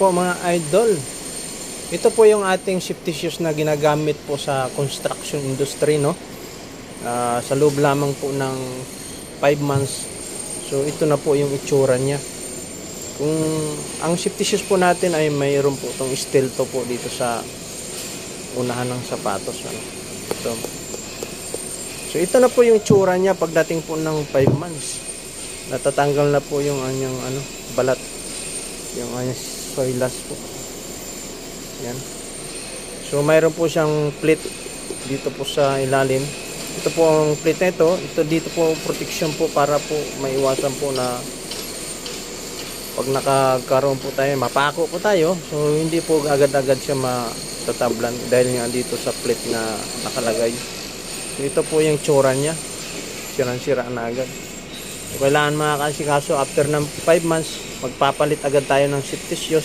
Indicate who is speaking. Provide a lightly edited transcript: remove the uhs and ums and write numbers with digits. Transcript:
Speaker 1: po mga idol. Ito po yung ating safety shoes na ginagamit po sa construction industry, no? Sa loob lamang po ng 5 months. So ito na po yung itsura niya. Kung ang safety shoes po natin ay mayroon po itong steel to po dito sa unahan ng sapatos, ano? Ito. So ito na po yung itsura niya pagdating po ng 5 months. Natatanggal na po yung anyang balat, yung anyang soilas po. Yan. So mayroon po siyang plate dito po sa ilalim. Ito po ang plate na ito. Ito dito po protection po para po maiwasan po na pag nakakaroon po tayo, mapako po tayo. So hindi po agad-agad siya matatablan dahil nga dito sa plate na nakalagay. So ito po yung tsura niya. Sirang-sira na agad. So, kailangan mga kasikaso after ng 5 months magpapalit agad tayo ng safety shoes